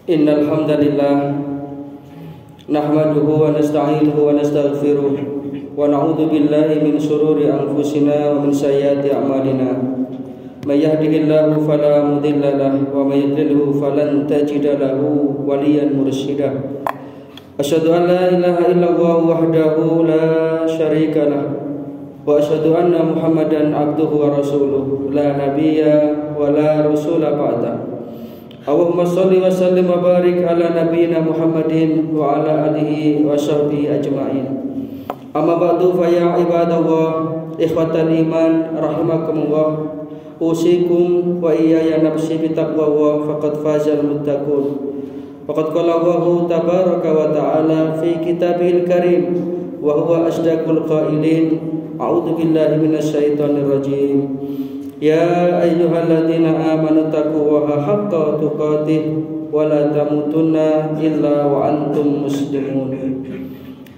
Innal hamdalillah nahmaduhu wa nasta'inuhu wa nastaghfiruh wa na'udzu billahi min shururi anfusina wa min sayyiati a'malina. May yahdihillahu fala mudilla lahu wa may yudlilhu falan tajida lahu waliyan mursyida. Asyhadu an la ilaha illallah wahdahu la syarika lah wa asyhadu anna Muhammadan abduhu wa rasuluh la nabiyya wa la rasula ba'da. Allahumma sholli wa sallim wa barik ala nabiyyina Muhammadin wa ala alihi wa sahbihi ajma'in. Amma ba'du fa ya ibadallah ikhwatal iman rahimakumullah. Usikum wa iyaya nafsi bi taqwallah faqad fazal muttaqun. Faqad qala Allahu tabaraka wa ta'ala fi kitabihil karim wa huwa asdaqul qailin. A'udzu billahi minasy syaithanir rajim. Ya ayyuhalladzina amanu taqullaha haqqa tuqatih wa la tamutunna illa wa antum muslimun.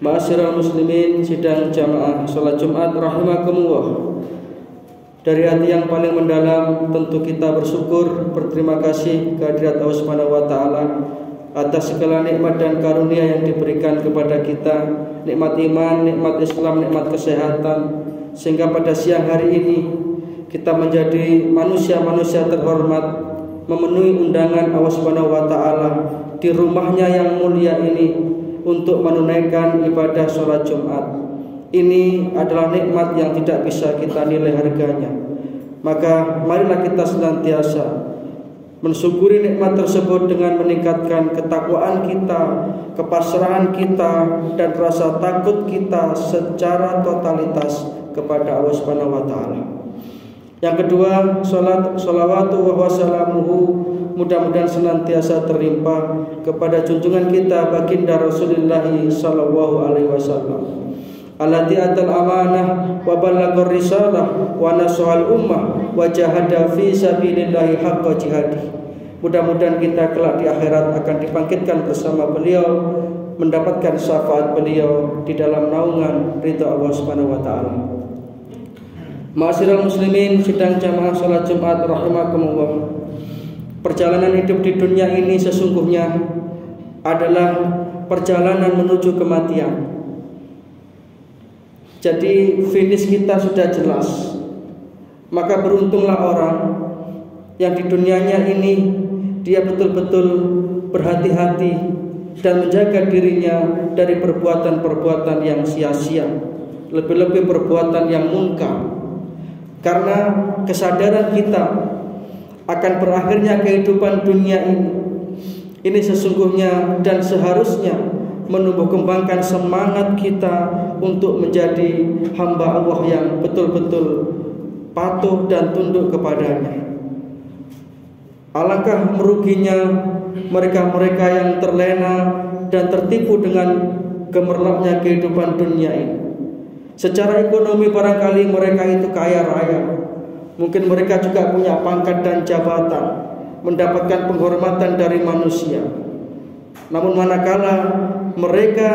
Ma'asyiral muslimin sidang jamaah salat Jumat rahimakumullah. Dari hati yang paling mendalam tentu kita bersyukur, berterima kasih kehadirat Allah Subhanahu wa taala atas segala nikmat dan karunia yang diberikan kepada kita, nikmat iman, nikmat Islam, nikmat kesehatan, sehingga pada siang hari ini kita menjadi manusia-manusia terhormat, memenuhi undangan Allah Subhanahu wa taala di rumahnya yang mulia ini untuk menunaikan ibadah sholat Jumat. Ini adalah nikmat yang tidak bisa kita nilai harganya. Maka marilah kita senantiasa mensyukuri nikmat tersebut dengan meningkatkan ketakwaan kita, kepasrahan kita, dan rasa takut kita secara totalitas kepada Allah Subhanahu wa taala. Yang kedua, sholawatu wa salamuhu mudah-mudahan senantiasa terlimpah kepada junjungan kita baginda Rasulullah sallallahu alaihi wasallam. Allati atal amanah wa ballaghar risalah wa nasahal ummah wa jahada fi sabilillahi haqqa jihadih. Mudah-mudahan kita kelak di akhirat akan dibangkitkan bersama beliau, mendapatkan syafaat beliau di dalam naungan ridha Allah Subhanahu wa taala. Ma'asyiral muslimin sidang jamaah salat Jumat rahimakumullah. Perjalanan hidup di dunia ini sesungguhnya adalah perjalanan menuju kematian. Jadi finish kita sudah jelas. Maka beruntunglah orang yang di dunianya ini dia betul-betul berhati-hati dan menjaga dirinya dari perbuatan-perbuatan yang sia-sia, lebih-lebih perbuatan yang munkar. Karena kesadaran kita akan berakhirnya kehidupan dunia ini sesungguhnya dan seharusnya menumbuh kembangkan semangat kita untuk menjadi hamba Allah yang betul-betul patuh dan tunduk kepadanya. Alangkah meruginya mereka-mereka yang terlena dan tertipu dengan gemerlapnya kehidupan dunia ini. Secara ekonomi barangkali mereka itu kaya raya, mungkin mereka juga punya pangkat dan jabatan, mendapatkan penghormatan dari manusia. Namun manakala mereka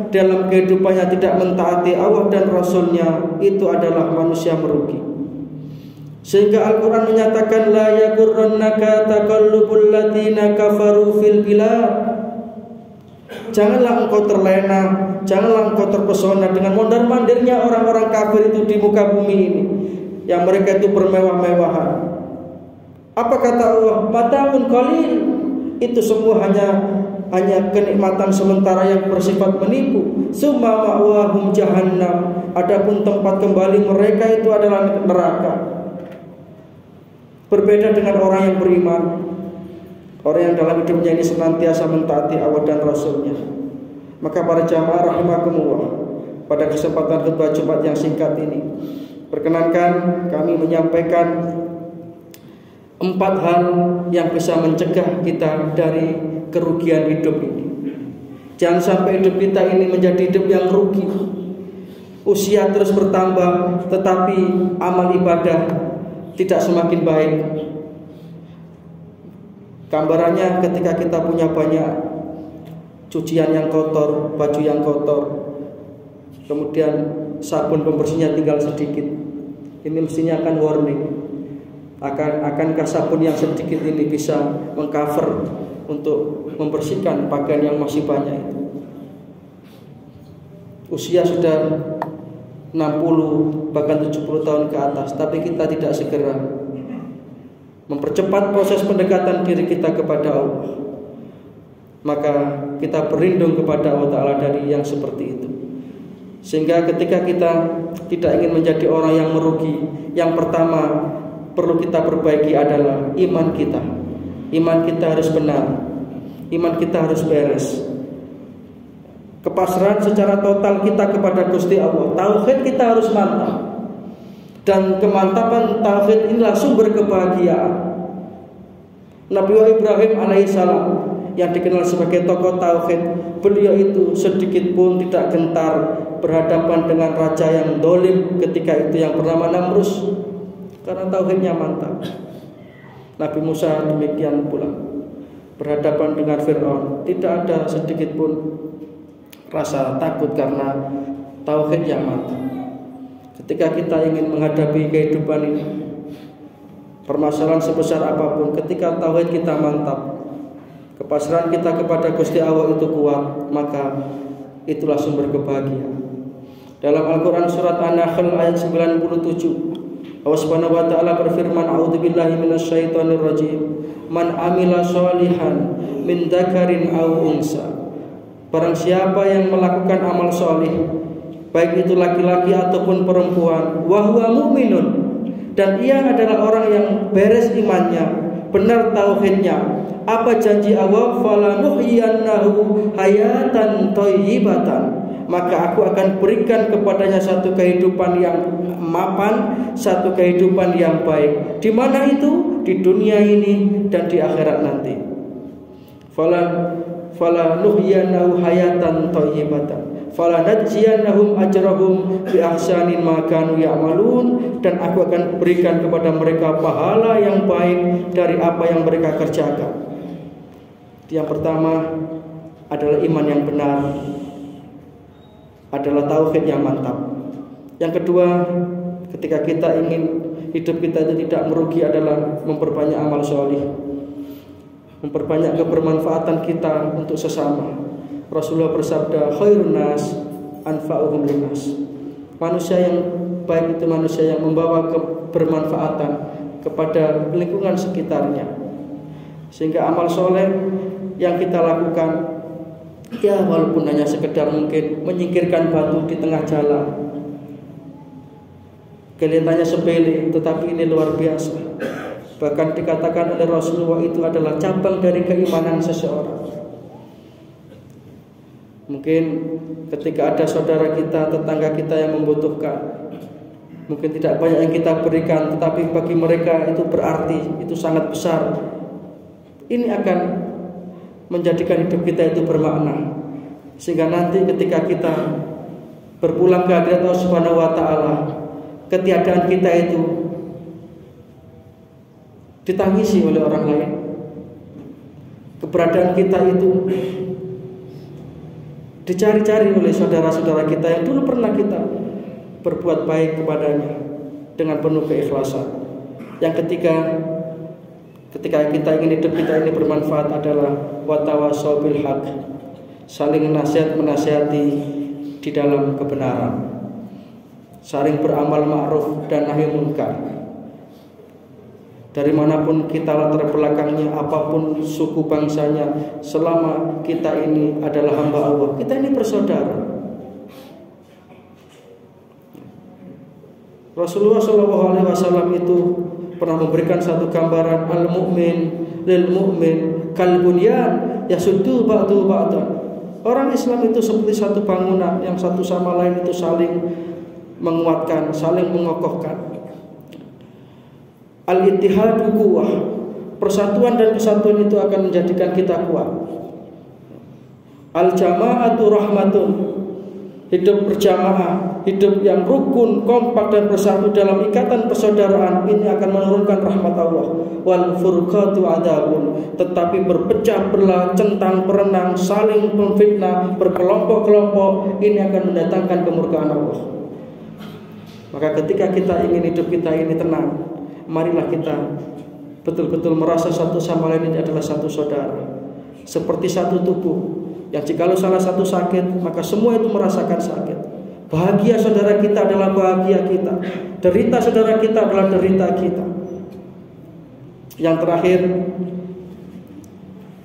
dalam kehidupannya tidak mentaati Allah dan Rasulnya, itu adalah manusia merugi. Sehingga Al-Quran menyatakan la yaghurrannaka taqallubul ladzina kafaru fil bilad. Janganlah engkau terlena, janganlah engkau terpesona dengan mondar-mandirnya orang-orang kafir itu di muka bumi ini, yang mereka itu bermewah-mewahan. Apa kata Allah? Mata'un qalil. Itu semua hanya kenikmatan sementara yang bersifat menipu. Summa ma'wahum jahannam. Adapun tempat kembali mereka itu adalah neraka. Berbeda dengan orang yang beriman, orang yang dalam hidupnya ini senantiasa mentaati Allah dan Rasulnya. Maka para jamaah rahimakumullah, pada kesempatan khutbah Jumat yang singkat ini, perkenankan kami menyampaikan 4 hal yang bisa mencegah kita dari kerugian hidup ini. Jangan sampai hidup kita ini menjadi hidup yang rugi. Usia terus bertambah, tetapi amal ibadah tidak semakin baik. Gambarannya ketika kita punya banyak cucian yang kotor, baju yang kotor, kemudian sabun pembersihnya tinggal sedikit, ini mestinya akan warning. Akankah sabun yang sedikit ini bisa mengcover untuk membersihkan pakaian yang masih banyak itu. Usia sudah 60 bahkan 70 tahun ke atas, tapi kita tidak segera mempercepat proses pendekatan diri kita kepada Allah. Maka kita berlindung kepada Allah Ta'ala dari yang seperti itu. Sehingga ketika kita tidak ingin menjadi orang yang merugi, yang pertama perlu kita perbaiki adalah iman kita. Iman kita harus benar, iman kita harus beres. Kepasrahan secara total kita kepada Gusti Allah. Tauhid kita harus mantap. Dan kemantapan tauhid inilah sumber kebahagiaan. Nabi Ibrahim alaihissalam yang dikenal sebagai tokoh tauhid, beliau itu sedikit pun tidak gentar berhadapan dengan raja yang dolim ketika itu yang bernama Namrus, karena tauhidnya mantap. Nabi Musa demikian pula, berhadapan dengan Fir'aun tidak ada sedikit pun rasa takut karena tauhid yang mantap. Ketika kita ingin menghadapi kehidupan ini, permasalahan sebesar apapun, ketika tauhid kita mantap, kepasrahan kita kepada Gusti Allah itu kuat, maka itulah sumber kebahagiaan. Dalam Al-Quran surat An-Nahl ayat 97, Allah Subhanahu wa ta'ala berfirman, a'udzubillahi minasyaitonir rajim, man amila sholihan min dzakarin aw unsa. Barang siapa yang melakukan amal solih, baik itu laki-laki ataupun perempuan, wa huwa mu'minun, dan ia adalah orang yang beres imannya, benar tauhidnya, apa janji Allah? Falanuhyiyannahu hayatan thayyibatan, maka aku akan berikan kepadanya satu kehidupan yang mapan, satu kehidupan yang baik. Di mana itu? Di dunia ini dan di akhirat nanti. Falanuhyiyannahu hayatan thayyibatan, falanajziyannahum ajrahum bi ahsani ma kanu ya'malun, dan aku akan berikan kepada mereka pahala yang baik dari apa yang mereka kerjakan. Yang pertama adalah iman yang benar, adalah tauhid yang mantap. Yang kedua, ketika kita ingin hidup kita itu tidak merugi, adalah memperbanyak amal solih, memperbanyak kebermanfaatan kita untuk sesama. Rasulullah bersabda, khairun nas anfa'uhum linnas. Manusia yang baik itu manusia yang membawa kebermanfaatan kepada lingkungan sekitarnya. Sehingga amal soleh yang kita lakukan, ya walaupun hanya sekedar mungkin menyingkirkan batu di tengah jalan, kelihatannya sepele, tetapi ini luar biasa. Bahkan dikatakan oleh Rasulullah itu adalah cabang dari keimanan seseorang. Mungkin ketika ada saudara kita, tetangga kita yang membutuhkan, mungkin tidak banyak yang kita berikan, tetapi bagi mereka itu berarti, itu sangat besar. Ini akan menjadikan hidup kita itu bermakna, sehingga nanti ketika kita berpulang ke hadirat Allah Subhanahu wa ta'ala, ketiadaan kita itu ditangisi oleh orang lain. Keberadaan kita itu dicari-cari oleh saudara-saudara kita yang dulu pernah kita berbuat baik kepadanya dengan penuh keikhlasan. Yang ketika kita ingin hidup kita ini bermanfaat adalah watawasau bil haq, saling nasihat menasihati di dalam kebenaran, saling beramal ma'ruf dan nahi munkar. Dari manapun kita latar belakangnya, apapun suku bangsanya, selama kita ini adalah hamba Allah, kita ini bersaudara. Rasulullah SAW itu pernah memberikan satu gambaran, al-mu'min lil mu'min kal bunyan yasuddu ba'du ba'dan. Orang Islam itu seperti satu bangunan yang satu sama lain itu saling menguatkan, saling mengokohkan. Al-ittihadu quwwah, persatuan dan kesatuan itu akan menjadikan kita kuat. Al-jama'atu rahmatun, hidup berjamaah, hidup yang rukun, kompak dan bersatu dalam ikatan persaudaraan, ini akan menurunkan rahmat Allah. Wal furqatu adabun, tetapi berpecah belah, centang perenang, saling memfitnah, berkelompok-kelompok, ini akan mendatangkan kemurkaan Allah. Maka ketika kita ingin hidup kita ini tenang, marilah kita betul-betul merasa satu sama lain ini adalah satu saudara. seperti satu tubuh. Yang jikalau salah satu sakit, maka semua itu merasakan sakit. Bahagia saudara kita adalah bahagia kita. Derita saudara kita adalah derita kita. Yang terakhir,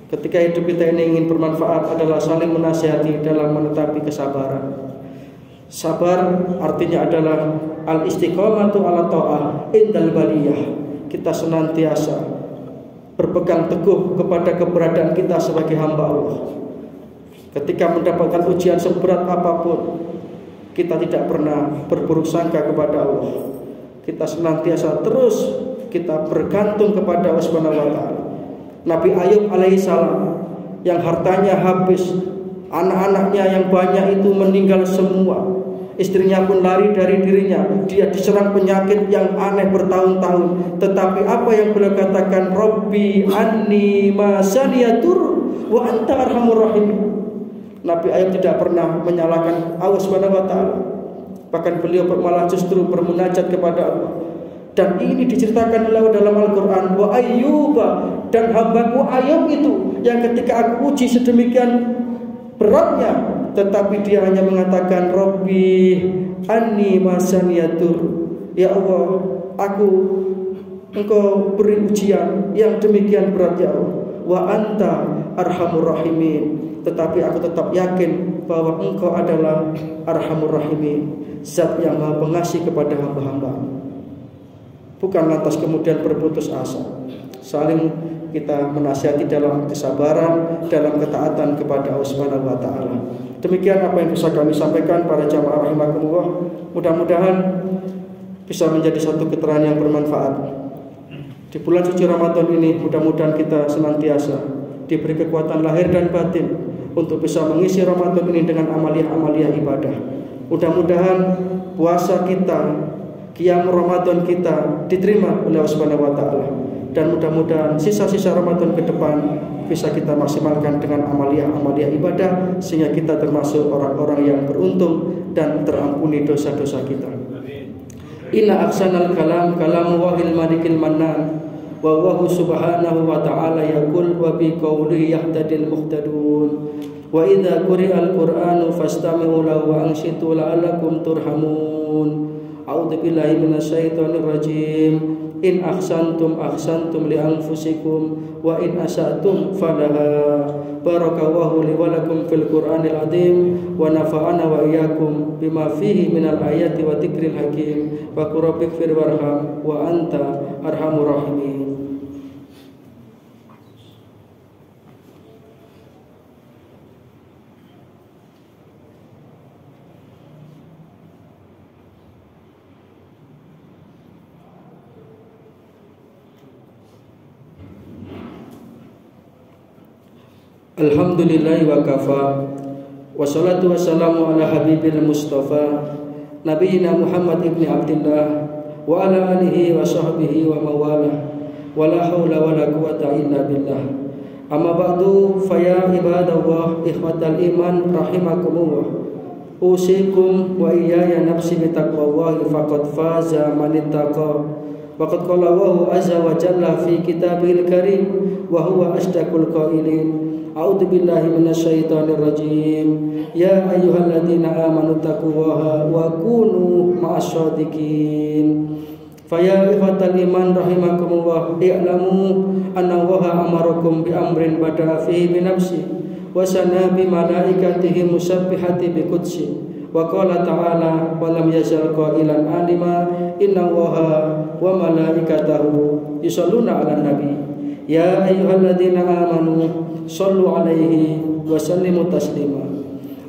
ketika hidup kita ini ingin bermanfaat adalah saling menasihati dalam menetapi kesabaran. Sabar artinya adalah al-istiqomatu ala ta'ah indal baliyah. Kita senantiasa berpegang teguh kepada keberadaan kita sebagai hamba Allah. Ketika mendapatkan ujian seberat apapun, kita tidak pernah berburuk sangka kepada Allah. Kita senantiasa terus kita bergantung kepada Allah Subhanahu wa taala. Nabi Ayub alaihissalam yang hartanya habis, anak-anaknya yang banyak itu meninggal semua, istrinya pun lari dari dirinya, dia diserang penyakit yang aneh bertahun-tahun. Tetapi apa yang beliau katakan, Rabbi anni masaniyatur wa anta arhamur rahimin. Nabi Ayub tidak pernah menyalahkan Allah Subhanahu wa taala. Bahkan beliau malah justru bermunajat kepada Allah. Dan ini diceritakan oleh dalam Al-Qur'an, wa ayyuba, dan hambaku Ayub itu yang ketika aku uji sedemikian beratnya, tetapi dia hanya mengatakan Rabbi anni masaniyatur. Ya Allah, Engkau beri ujian yang demikian berat ya Allah. Wa anta arhamur rahimin. Tetapi aku tetap yakin bahwa Engkau adalah arhamur rahimin, zat yang maha pengasih kepada hamba-hamba. Bukan lantas kemudian berputus asa. Saling kita menasihati dalam kesabaran, dalam ketaatan kepada Allah Subhanahu wa taala. Demikian apa yang bisa kami sampaikan para jamaah rahimakumullah. Mudah-mudahan bisa menjadi satu keterangan yang bermanfaat. Di bulan suci Ramadan ini mudah-mudahan kita senantiasa diberi kekuatan lahir dan batin untuk bisa mengisi Ramadan ini dengan amalia-amalia ibadah. Mudah-mudahan puasa kita, qiyam Ramadan kita diterima oleh Allah Subhanahu wa taala. Dan mudah-mudahan sisa-sisa Ramadan ke depan bisa kita maksimalkan dengan amalia-amalia ibadah sehingga kita termasuk orang-orang yang beruntung dan terampuni dosa-dosa kita. Inna aksanal kalam kalamu wahil malikil mannan wa huwa subhanahu wa ta'ala yaqul wa bi qawlihi yahtadil muhtadun wa idza quri'al qur'anu fastami'u lahu wa ansitu la'allakum turhamun. A'udzu billahi minasyaitonir rajim. In ahsantum ahsantum li anfusikum wa in asatum falaha. Barakallahu li wa lakum fil Qur'anil azim wa nafa'ana wa iyyakum bima fihi minal ayati wa dzikril hakim wa qurrabbikfir warham wa anta arhamur rahimin. Alhamdulillahi wa kafa. Wassalatu wassalamu ala habibil mustafa Nabiina Muhammad ibn Abdillah wa ala alihi wa sahbihi wa mawalah wa la hawla wa la quwata illa billah. Amma ba'du, faya ibadallah ikhwatal iman rahimakumullah. Usikum wa iyaya nafsi bitaqwallahi faqad faza man ittaqa. Waqad qala Allahu azza wa jalla fi kitabil karim wa huwa asdaqul qailin. A'udzu billahi minasyaitonir rajim. Ya ayyuhalladzina amanu taqullaha wa kunu ma'asyadiqin. Faya ikhwatal iman rahimakumullah, i'lamu anna Allaha amarakum bi amrin bada'a fihi bi nafsi wa sana bi malaikatihi musabbihati bi qudsi wa qala ta'ala wa lam yazal qailan alima inna Allaha wa malaikatahu yusholluna 'alan nabi. Ya ayyuhalladzina amanu sallu alaihi wa sallimu taslima.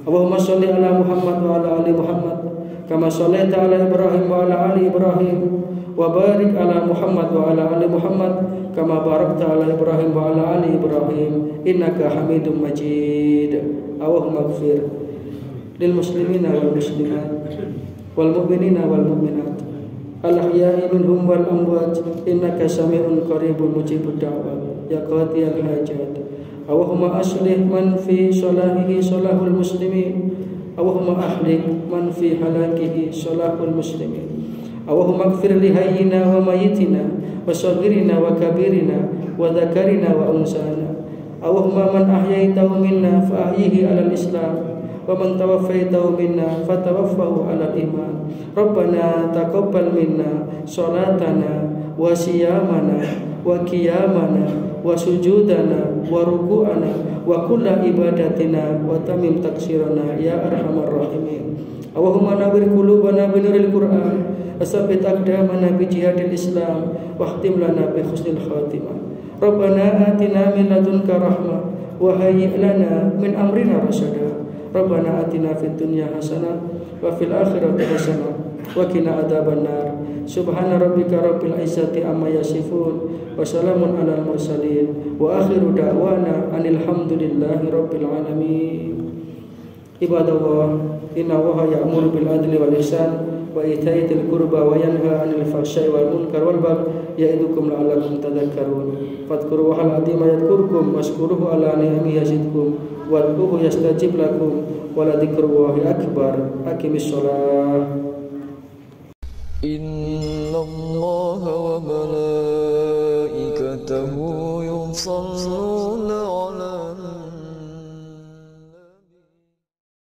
Allahumma salli ala Muhammad wa ala ali Muhammad kama shallaita ala Ibrahim wa ala ali Ibrahim wa barik ala Muhammad wa ala ali Muhammad kama barakta ala Ibrahim wa ala ali Ibrahim innaka Hamidum Majid. Allahumma ighfir lil muslimina wal muslimat wal mu'minina wal mu'minat al-ahya'i minhum wal amwat innaka sami'un qaribun mujibud da'wat ya qadiyal hajat. Allahumma aslih man fi salahihi salahul muslimin. Allahumma ahlik man fi halakihi salahul muslimin. Allahumma ighfir li hayyina wa mayyitina wa saghirina wa kabirina wa dzakarina wa unsana Allahumma man ahyaitahu minna fa ahyihi 'alal Islam wa man tawaffaitahu minna fatawaffahu 'alal iman. Rabbana taqabbal minna sholatana wa siyamana wa qiyamana wa sujudana wa ruku'ana wa kulla ibadatina wa tamim taksirana ya arhamar rahimin. Allahumma nawwir qulubana bi nuril Qur'an wasabbit aqdamana bi jihadil Islam wahtim lana bi husnil khatimah. Rabbana atina min ladunka rahmah wa hayyi' lana min amrina rasyada. Rabbana atina fid dunya hasanah wa fil akhirati hasanah wa qina adzabannar. Subhana rabbika rabbil izzati amma yasifun wa salamun alal mursalin wa akhiru da'wana anil hamdulillahi rabbil alamin. Ibadallah, inna Allaha ya'muru bil adli wal ihsan wa ita'i dzil qurba wa yanha 'anil fahsya'i wal munkar wal baghi ya'idukum la'allakum tadhakkarun. Fadhkurullahal 'azima yadhkurkum washkuruhu 'ala ni'amihi yazidkum wad'uhu yastajib lakum wa la dzikrullahi akbar. Aqimis shalah. Innallaha wa malaikatahu yusholluna